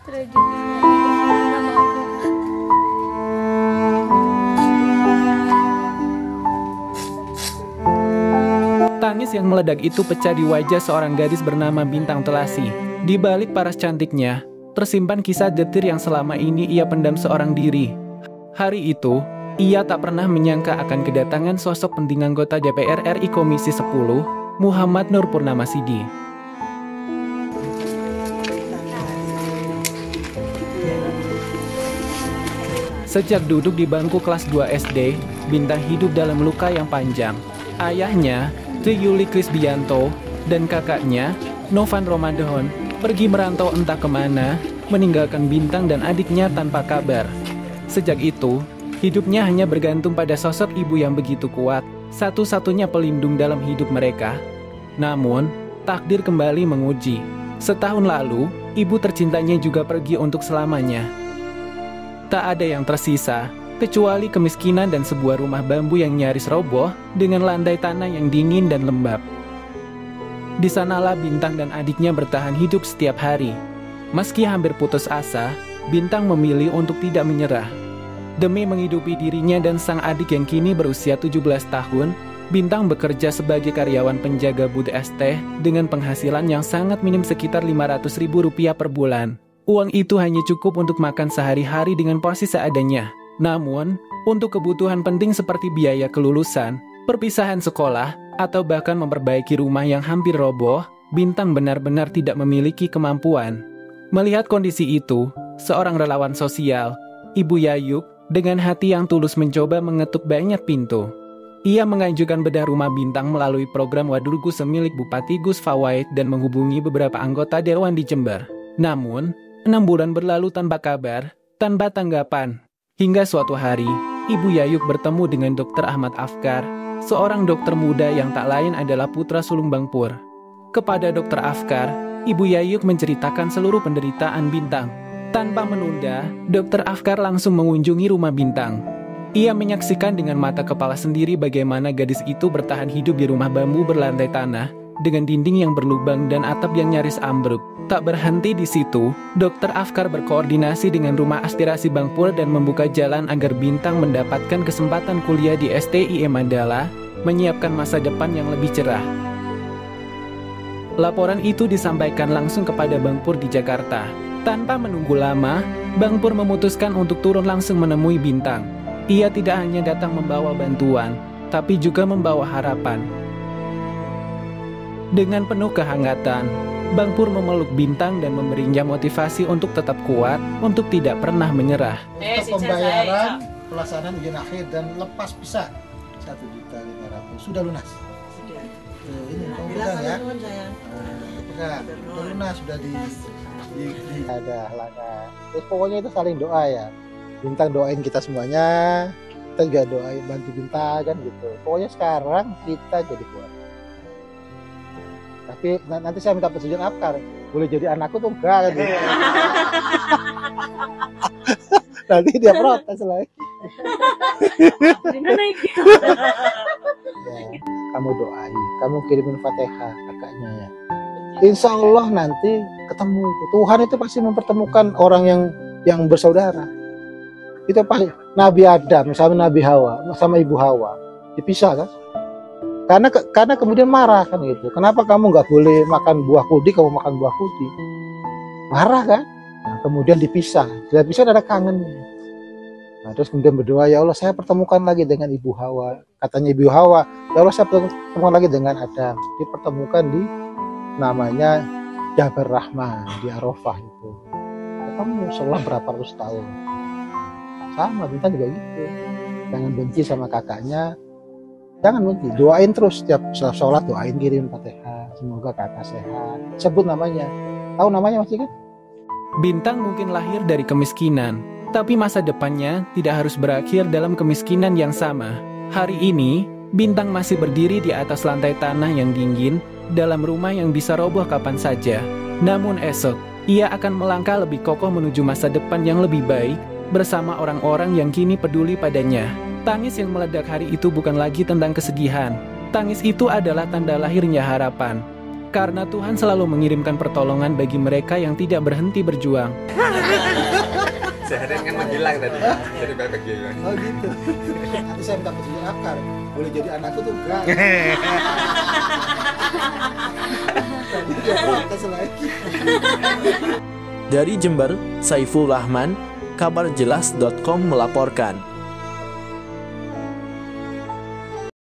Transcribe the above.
Tragedinya sama aku. Tangis yang meledak itu pecah di wajah seorang gadis bernama Bintang Telasi. Di balik paras cantiknya, tersimpan kisah detir yang selama ini ia pendam seorang diri. Hari itu, ia tak pernah menyangka akan kedatangan sosok penting anggota DPR RI Komisi 10, Muhammad Nur Purnamasidi. Sejak duduk di bangku kelas 2 SD, Bintang hidup dalam luka yang panjang. Ayahnya, Yuli Krisbianto, dan kakaknya, Novan Romadhon, pergi merantau entah kemana, meninggalkan Bintang dan adiknya tanpa kabar. Sejak itu, hidupnya hanya bergantung pada sosok ibu yang begitu kuat, satu-satunya pelindung dalam hidup mereka. Namun, takdir kembali menguji. Setahun lalu, ibu tercintanya juga pergi untuk selamanya. Tak ada yang tersisa, kecuali kemiskinan dan sebuah rumah bambu yang nyaris roboh dengan lantai tanah yang dingin dan lembab. Di sanalah Bintang dan adiknya bertahan hidup setiap hari. Meski hampir putus asa, Bintang memilih untuk tidak menyerah. Demi menghidupi dirinya dan sang adik yang kini berusia 17 tahun, Bintang bekerja sebagai karyawan penjaga booth es teh dengan penghasilan yang sangat minim sekitar Rp500.000 per bulan. Uang itu hanya cukup untuk makan sehari-hari dengan porsi seadanya. Namun, untuk kebutuhan penting seperti biaya kelulusan, perpisahan sekolah, atau bahkan memperbaiki rumah yang hampir roboh, Bintang benar-benar tidak memiliki kemampuan. Melihat kondisi itu, seorang relawan sosial, Ibu Yayuk, dengan hati yang tulus mencoba mengetuk banyak pintu. Ia mengajukan bedah rumah Bintang melalui program Wadulgus milik Bupati Gus Fawait dan menghubungi beberapa anggota dewan di Jember. Namun, 6 bulan berlalu tanpa kabar, tanpa tanggapan. Hingga suatu hari, Ibu Yayuk bertemu dengan Dr. Ahmad Afkar, seorang dokter muda yang tak lain adalah putra sulung Bang Pur. Kepada Dr. Afkar, Ibu Yayuk menceritakan seluruh penderitaan Bintang. Tanpa menunda, Dr. Afkar langsung mengunjungi rumah Bintang. Ia menyaksikan dengan mata kepala sendiri bagaimana gadis itu bertahan hidup di rumah bambu berlantai tanah, dengan dinding yang berlubang dan atap yang nyaris ambruk. Tak berhenti di situ, Dr. Afkar berkoordinasi dengan Rumah Aspirasi Bang Pur dan membuka jalan agar Bintang mendapatkan kesempatan kuliah di STIE Mandala, menyiapkan masa depan yang lebih cerah. Laporan itu disampaikan langsung kepada Bang Pur di Jakarta. Tanpa menunggu lama, Bang Pur memutuskan untuk turun langsung menemui Bintang. Ia tidak hanya datang membawa bantuan, tapi juga membawa harapan. Dengan penuh kehangatan, Bang Pur memeluk Bintang dan memberinya motivasi untuk tetap kuat, untuk tidak pernah menyerah. Pembayaran pelaksanaan ujian akhir dan lepas visa 1.500.000 sudah lunas. Sudah. Ini kamu pegang ya. Pegang. Sudah lunas, sudah di ada langkah. Terus pokoknya itu saling doa ya. Bintang doain kita semuanya, kita juga doain bantu Bintang kan gitu. Pokoknya sekarang kita jadi kuat. Tapi nanti saya minta persetujuan Afkar, boleh jadi anakku tuh enggak kan? Nanti dia protes lagi. Ya, kamu doain, kamu kirimin Fatihah kakaknya ya. Insya Allah nanti ketemu. Tuhan itu pasti mempertemukan orang yang bersaudara. Itu pasti. Nabi Adam sama Nabi Hawa sama Ibu Hawa dipisah kan? Karena kemudian marah kan gitu. Kenapa kamu nggak boleh makan buah kuldi, kamu makan buah kuldi? Marah kan? Nah, kemudian dipisah. Sudah bisa ada kangennya. Nah, terus kemudian berdoa, ya Allah saya pertemukan lagi dengan Ibu Hawa. Katanya Ibu Hawa, ya Allah saya pertemukan lagi dengan Adam. Dipertemukan di namanya Jabal Rahmah di Arafah itu. Kamu setelah berapa ratus tahun? Sama Bintang juga gitu. Jangan benci sama kakaknya. Jangan benci, doain terus setiap sholat, doain kirim Fatihah. Semoga kakak sehat. Sebut namanya. Tahu namanya masih kan? Bintang mungkin lahir dari kemiskinan, tapi masa depannya tidak harus berakhir dalam kemiskinan yang sama. Hari ini, Bintang masih berdiri di atas lantai tanah yang dingin, dalam rumah yang bisa roboh kapan saja. Namun esok, ia akan melangkah lebih kokoh menuju masa depan yang lebih baik, bersama orang-orang yang kini peduli padanya. Tangis yang meledak hari itu bukan lagi tentang kesedihan. Tangis itu adalah tanda lahirnya harapan. Karena Tuhan selalu mengirimkan pertolongan bagi mereka yang tidak berhenti berjuang. Seharian kan menghilang tadi dari BPG. Oh gitu. Nanti saya minta petunjuk akar. Boleh jadi anakku tuh enggak. Tadi dia protes lagi. Dari Jember, Saiful Rahman, kabarjelas.com melaporkan.